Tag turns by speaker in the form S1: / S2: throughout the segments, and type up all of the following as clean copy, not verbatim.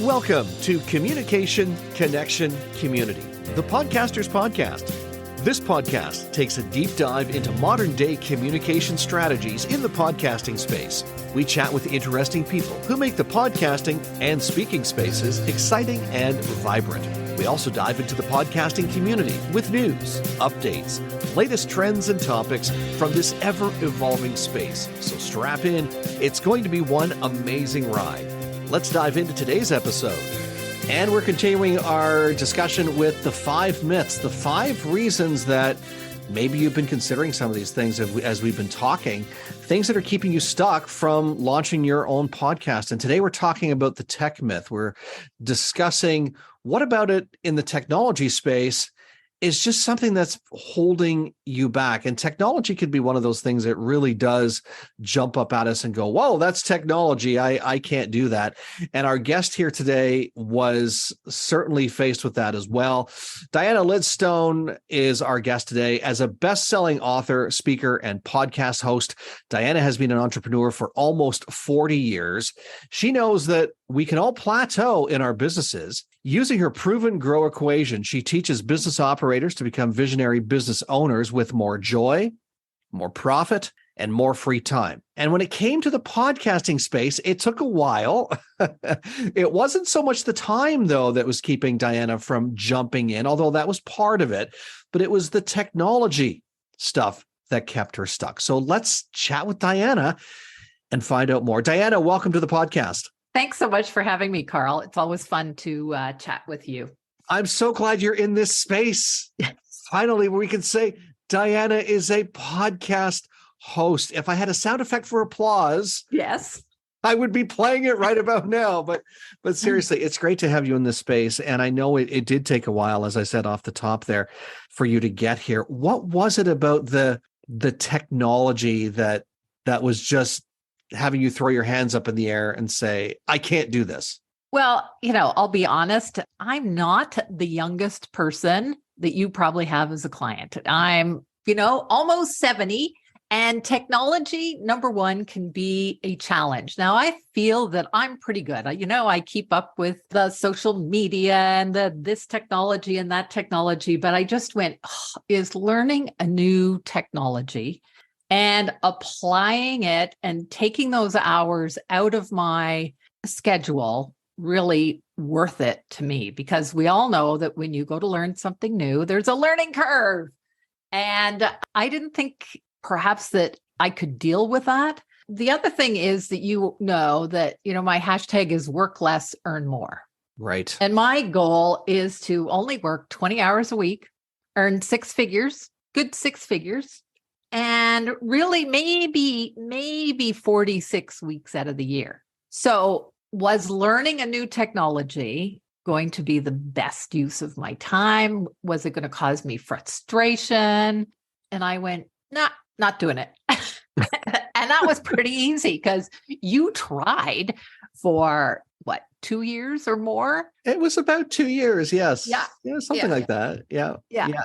S1: Welcome to Communication, Connection, Community, the Podcaster's Podcast. This podcast takes a deep dive into modern-day communication strategies in the podcasting space. We chat with interesting people who make the podcasting and speaking spaces exciting and vibrant. We also dive into the podcasting community with news, updates, latest trends and topics from this ever-evolving space. So strap in. It's going to be one amazing ride. Let's dive into today's episode. And we're continuing our discussion with the 5 myths, the 5 reasons that maybe you've been considering some of these things as we've been talking, things that are keeping you stuck from launching your own podcast. And today we're talking about the tech myth. We're discussing what about it in the technology space is just something that's holding you back. And technology could be one of those things that really does jump up at us and go, whoa, that's technology. I can't do that. And our guest here today was certainly faced with that as well. Diana Lidstone is our guest today. As a best-selling author, speaker, and podcast host, Diana has been an entrepreneur for almost 40 years. She knows that we can all plateau in our businesses. Using her proven grow equation, she teaches business operators to become visionary business owners with more joy, more profit, and more free time. And when it came to the podcasting space, it took a while. It wasn't so much the time, though, that was keeping Diana from jumping in, although that was part of it, but it was the technology stuff that kept her stuck. So let's chat with Diana and find out more. Diana, welcome to the podcast.
S2: Thanks so much for having me, Carl. It's always fun to chat with you.
S1: I'm so glad you're in this space. Finally, we can say Diana is a podcast host. If I had a sound effect for applause,
S2: yes,
S1: I would be playing it right about now. But seriously, it's great to have you in this space. And I know it did take a while, as I said off the top there, for you to get here. What was it about the technology that was just having you throw your hands up in the air and say, I can't do this?
S2: Well, I'll be honest. I'm not the youngest person that you probably have as a client. I'm, almost 70, and technology, number one, can be a challenge. Now, I feel that I'm pretty good. I keep up with the social media and this technology and that technology, but I just went, is learning a new technology and applying it and taking those hours out of my schedule really worth it to me? Because we all know that when you go to learn something new, there's a learning curve. And I didn't think perhaps that I could deal with that. The other thing is that my hashtag is work less, earn more.
S1: Right.
S2: And my goal is to only work 20 hours a week, earn 6 figures, good 6 figures. And really maybe 46 weeks out of the year. So was learning a new technology going to be the best use of my time? Was it going to cause me frustration? And I went, not doing it. And that was pretty easy because you tried for 2 years or more?
S1: It was about 2 years. Yes.
S2: Yeah.
S1: Something like that. Yeah.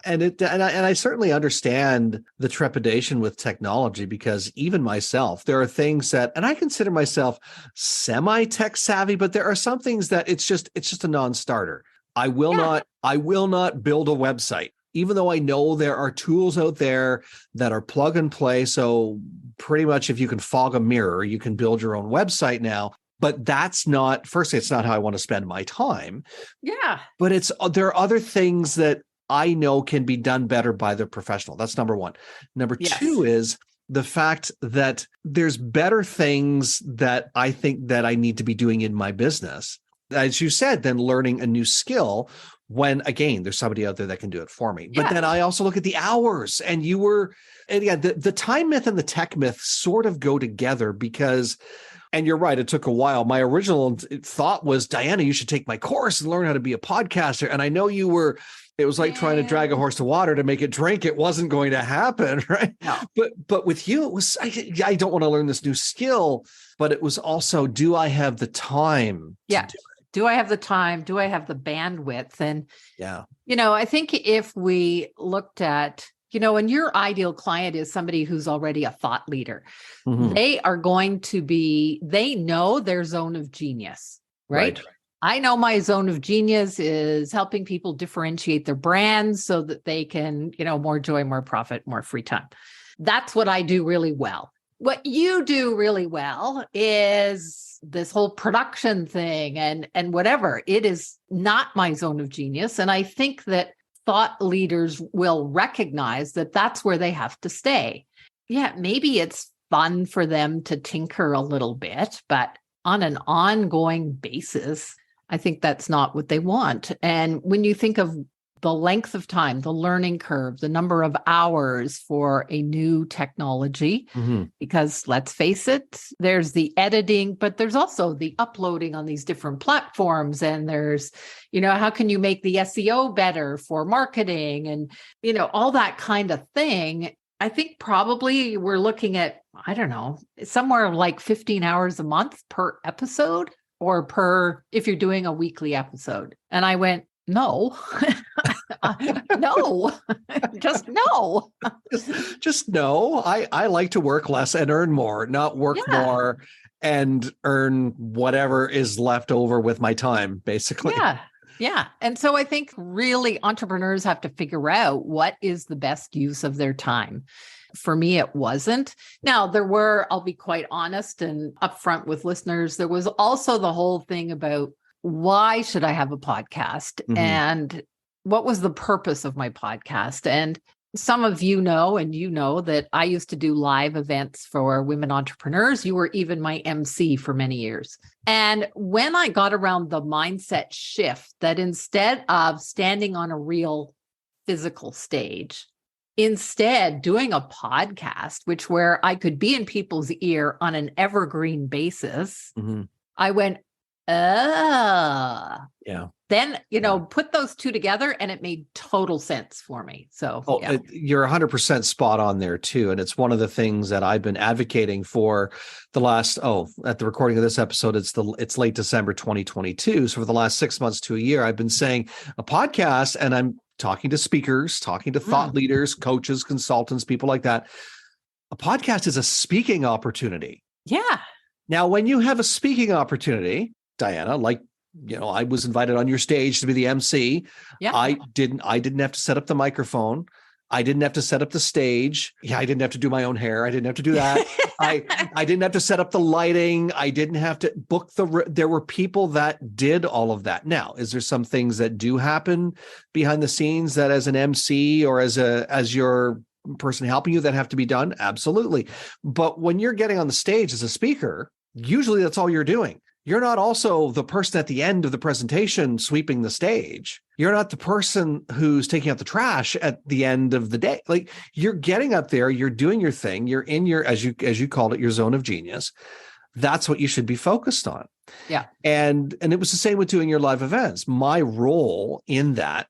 S1: And I certainly understand the trepidation with technology, because even myself, there are things that, and I consider myself semi-tech savvy, but there are some things that it's just a non-starter. I will not build a website, even though I know there are tools out there that are plug and play. So pretty much if you can fog a mirror, you can build your own website now. But that's not, firstly, it's not how I want to spend my time.
S2: Yeah.
S1: But there are other things that I know can be done better by the professional. That's number one. Number two is the fact that there's better things that I think that I need to be doing in my business, as you said, than learning a new skill when, again, there's somebody out there that can do it for me. But then I also look at the hours, and the time myth and the tech myth sort of go together because, and you're right, it took a while. My original thought was, Diana, you should take my course and learn how to be a podcaster. And I know it was like trying to drag a horse to water to make it drink. It wasn't going to happen, right?
S2: No.
S1: But with you, it was, I don't want to learn this new skill, but it was also, do I have the time to do it?
S2: Do I have the time? Do I have the bandwidth? And, I think if we looked at, and your ideal client is somebody who's already a thought leader, they are going to be, they know their zone of genius, right? I know my zone of genius is helping people differentiate their brands so that they can, more joy, more profit, more free time. That's what I do really well. What you do really well is this whole production thing and whatever. It is not my zone of genius. And I think that thought leaders will recognize that that's where they have to stay. Yeah, maybe it's fun for them to tinker a little bit, but on an ongoing basis, I think that's not what they want. And when you think of the length of time, the learning curve, the number of hours for a new technology, because let's face it, there's the editing, but there's also the uploading on these different platforms. And there's, how can you make the SEO better for marketing and, all that kind of thing. I think probably we're looking at, I don't know, somewhere like 15 hours a month per episode or if you're doing a weekly episode. And I went, no, no, just no.
S1: Just no. I like to work less and earn more, not work more and earn whatever is left over with my time, basically.
S2: Yeah. Yeah. And so I think really entrepreneurs have to figure out what is the best use of their time. For me, it wasn't. Now, I'll be quite honest and upfront with listeners, there was also the whole thing about why should I have a podcast and what was the purpose of my podcast? And some of you know, that I used to do live events for women entrepreneurs. You were even my MC for many years. And when I got around the mindset shift that instead of standing on a real physical stage, instead doing a podcast, where I could be in people's ear on an evergreen basis, I went, yeah. Then, put those two together and it made total sense for me. So
S1: you're 100% spot on there too. And it's one of the things that I've been advocating for the last, at the recording of this episode, it's late December 2022. So for the last 6 months to a year, I've been saying a podcast, and I'm talking to speakers, talking to thought leaders, coaches, consultants, people like that. A podcast is a speaking opportunity.
S2: Yeah.
S1: Now, when you have a speaking opportunity, Diana, I was invited on your stage to be the MC.
S2: Yeah.
S1: I didn't have to set up the microphone. I didn't have to set up the stage. Yeah, I didn't have to do my own hair. I didn't have to do that. I didn't have to set up the lighting. I didn't have to book there were people that did all of that. Now, is there some things that do happen behind the scenes that as an MC or as your person helping you that have to be done? Absolutely. But when you're getting on the stage as a speaker, usually that's all you're doing. You're not also the person at the end of the presentation sweeping the stage. You're not the person who's taking out the trash at the end of the day. Like, you're getting up there, you're doing your thing, you're in your, as you called it, your zone of genius. That's what you should be focused on.
S2: Yeah.
S1: And it was the same with doing your live events. My role in that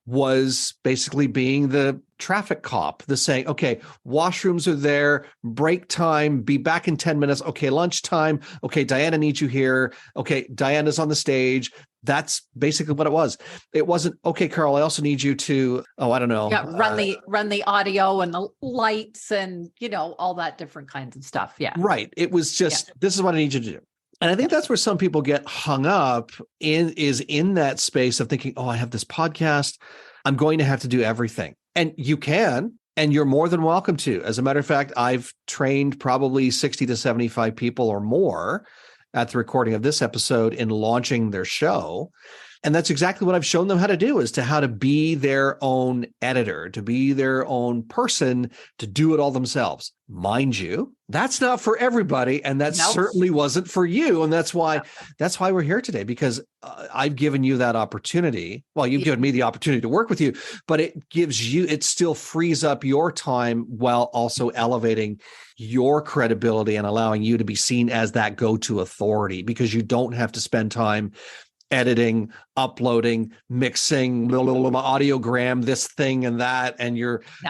S1: was basically being the traffic cop, the saying, okay, washrooms are there, break time, be back in 10 minutes. Okay, lunchtime. Okay, Diana needs you here. Okay, Diana's on the stage. That's basically what it was. It wasn't, okay, Carl, I also need you to, I don't know.
S2: Yeah, run the audio and the lights and, all that different kinds of stuff. Yeah.
S1: Right. It was just, this is what I need you to do. And I think that's where some people get hung up in that space of thinking, I have this podcast. I'm going to have to do everything. And you can, and you're more than welcome to. As a matter of fact, I've trained probably 60 to 75 people or more at the recording of this episode in launching their show. And that's exactly what I've shown them how to do, is to how to be their own editor, to be their own person, to do it all themselves. Mind you, that's not for everybody. And that certainly wasn't for you. And that's why we're here today, because I've given you that opportunity. Well, you've given me the opportunity to work with you, but it still frees up your time while also elevating your credibility and allowing you to be seen as that go-to authority, because you don't have to spend time editing, uploading, mixing, audiogram, this thing and that. And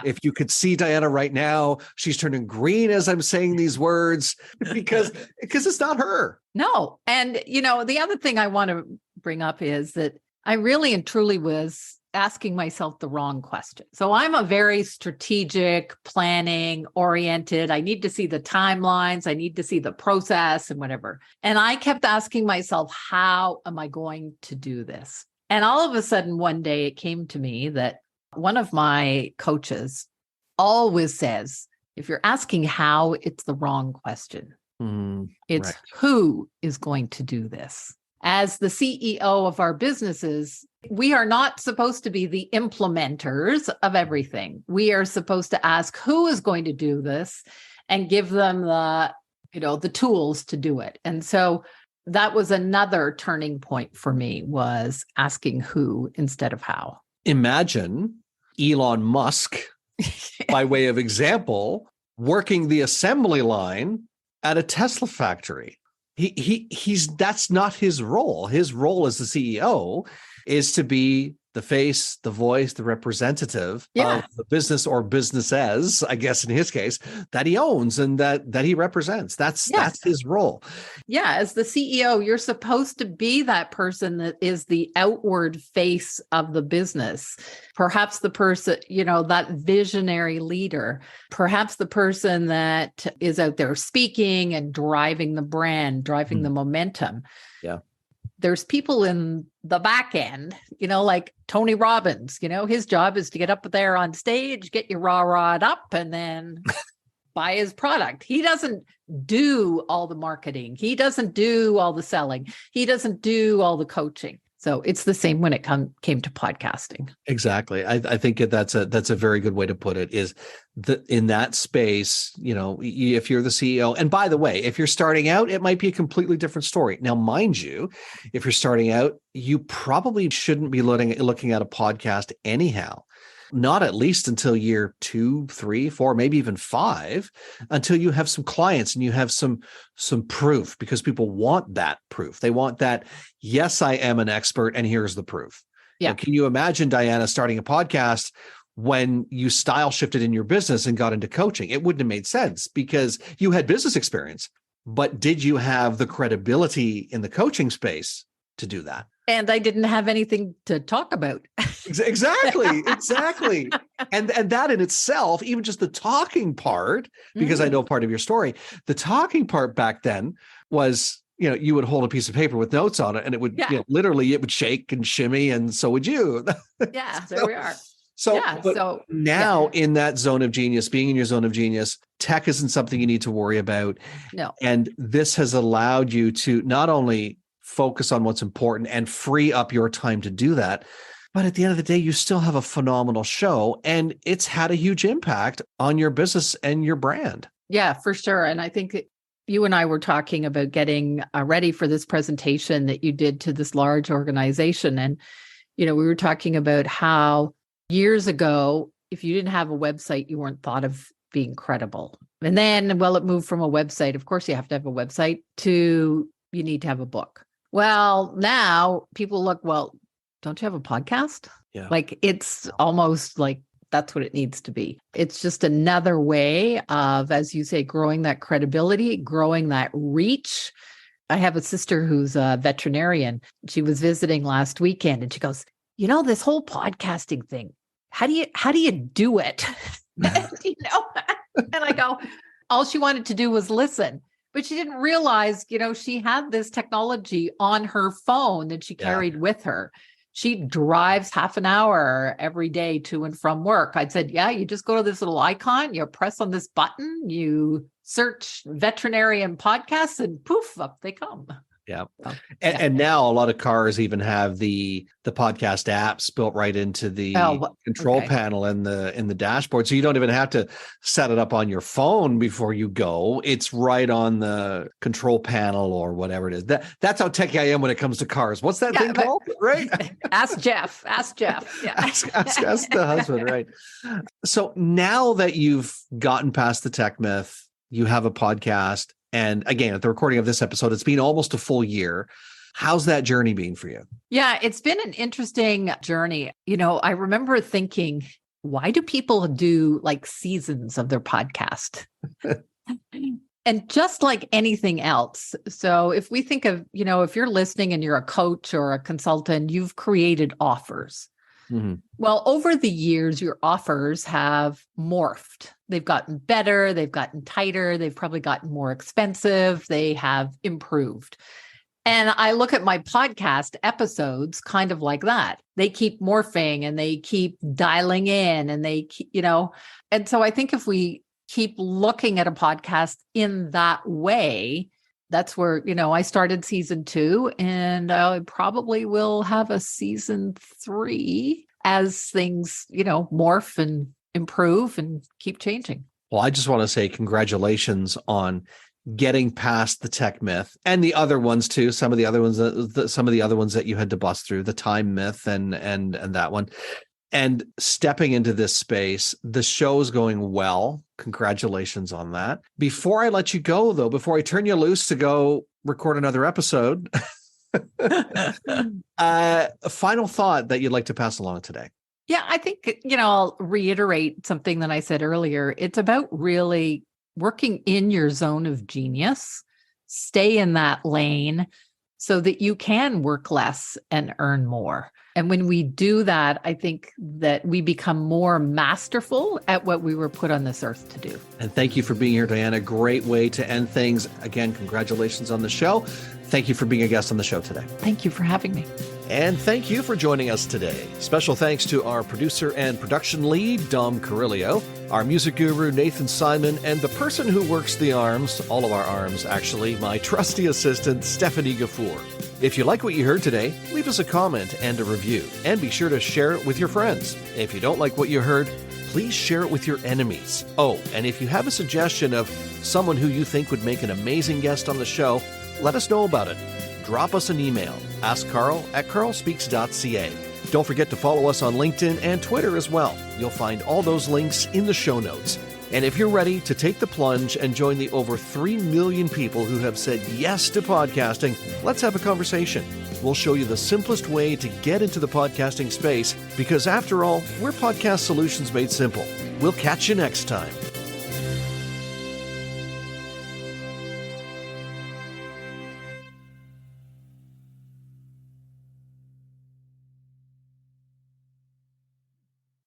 S1: if you could see Diana right now, she's turning green as I'm saying these words because it's not her.
S2: No. And, the other thing I want to bring up is that I really and truly was asking myself the wrong question. So I'm a very strategic, planning oriented. I need to see the timelines. I need to see the process and whatever. And I kept asking myself, how am I going to do this? And all of a sudden, one day it came to me that one of my coaches always says, if you're asking how, it's the wrong question. It's
S1: right.
S2: Who is going to do this? As the CEO of our businesses, we are not supposed to be the implementers of everything. We are supposed to ask who is going to do this and give them the tools to do it. And so that was another turning point for me, was asking who instead of how.
S1: Imagine Elon Musk, by way of example, working the assembly line at a Tesla factory. He's that's not his role. His role as the CEO is to be the face, the voice, the representative of the business or businesses, I guess in his case, that he owns and that he represents. That's his role.
S2: Yeah, as the CEO, you're supposed to be that person that is the outward face of the business. Perhaps the person, that visionary leader, perhaps the person that is out there speaking and driving the brand, driving the momentum.
S1: Yeah.
S2: There's people in the back end, like Tony Robbins, his job is to get up there on stage, get you rah-rahed up, and then buy his product. He doesn't do all the marketing. He doesn't do all the selling. He doesn't do all the coaching. So it's the same when it came to podcasting.
S1: Exactly. I think that's a very good way to put it, is that in that space, if you're the CEO, and by the way, if you're starting out, it might be a completely different story. Now, mind you, if you're starting out, you probably shouldn't be looking at a podcast anyhow. Not at least until year 2, 3, 4, maybe even 5, until you have some clients and you have some proof, because people want that proof. They want that, yes, I am an expert and here's the proof.
S2: Yeah.
S1: Can you imagine, Diana, starting a podcast when you style shifted in your business and got into coaching? It wouldn't have made sense because you had business experience, but did you have the credibility in the coaching space to do that?
S2: And I didn't have anything to talk about.
S1: Exactly. And that in itself, even just the talking part, because I know part of your story, the talking part back then was, you would hold a piece of paper with notes on it and it would, literally it would shake and shimmy, and so would you.
S2: Yeah, there we are.
S1: So now in that zone of genius, being in your zone of genius, tech isn't something you need to worry about.
S2: No.
S1: And this has allowed you to not only focus on what's important and free up your time to do that, but at the end of the day, you still have a phenomenal show and it's had a huge impact on your business and your brand.
S2: Yeah, for sure. And I think you and I were talking about getting ready for this presentation that you did to this large organization. And, we were talking about how years ago, if you didn't have a website, you weren't thought of being credible. And then, it moved from a website. Of course, you have to have a website to you need to have a book. Well, now people look, don't you have a podcast?
S1: Yeah.
S2: Like it's almost like that's what it needs to be. It's just another way of, as you say, growing that credibility, growing that reach. I have a sister who's a veterinarian. She was visiting last weekend and she goes, this whole podcasting thing, how do you do it? And I go, all she wanted to do was listen. But she didn't realize, she had this technology on her phone that she carried with her. She drives half an hour every day to and from work. I'd said, you just go to this little icon, you press on this button, you search veterinarian podcasts, and poof, up they come.
S1: Yeah. And now a lot of cars even have the podcast apps built right into the control panel in the dashboard. So you don't even have to set it up on your phone before you go. It's right on the control panel or whatever it is. That's how techy I am when it comes to cars. What's that thing called? Right?
S2: Ask Jeff. Yeah.
S1: ask the husband, right? So now that you've gotten past the tech myth, you have a podcast. And again, at the recording of this episode, it's been almost a full year. How's that journey been for you? Yeah,
S2: it's been an interesting journey. I remember thinking, why do people do like seasons of their podcast? And just like anything else. So if we think of, if you're listening and you're a coach or a consultant, you've created offers. Well, over the years, your offers have morphed. They've gotten better, they've gotten tighter, they've probably gotten more expensive, they have improved. And I look at my podcast episodes kind of like that. They keep morphing and they keep dialing in and they keep, and so I think if we keep looking at a podcast in that way, that's where, I started season 2 and I probably will have a season 3 as things, morph and improve and keep changing.
S1: Well, I just want to say congratulations on getting past the tech myth and the other ones too. Some of the other ones that you had to bust through, the time myth and that one, and stepping into this space. The show's going well. Congratulations on that. Before I let you go, though, before I turn you loose to go record another episode, a final thought that you'd like to pass along today.
S2: Yeah, I think, I'll reiterate something that I said earlier. It's about really working in your zone of genius, stay in that lane so that you can work less and earn more. And when we do that, I think that we become more masterful at what we were put on this earth to do.
S1: And thank you for being here, Diana. Great way to end things. Again, congratulations on the show. Thank you for being a guest on the show today.
S2: Thank you for having me.
S1: And thank you for joining us today. Special thanks to our producer and production lead, Dom Carrillo, our music guru, Nathan Simon, and the person who works the arms, all of our arms actually, my trusty assistant, Stephanie Gafour. If you like what you heard today, leave us a comment and a review, and be sure to share it with your friends. If you don't like what you heard, please share it with your enemies. Oh, and if you have a suggestion of someone who you think would make an amazing guest on the show, let us know about it. Drop us an email, askcarl@carlspeaks.ca. Don't forget to follow us on LinkedIn and Twitter as well. You'll find all those links in the show notes. And if you're ready to take the plunge and join the over 3 million people who have said yes to podcasting, let's have a conversation. We'll show you the simplest way to get into the podcasting space, because after all, we're podcast solutions made simple. We'll catch you next time.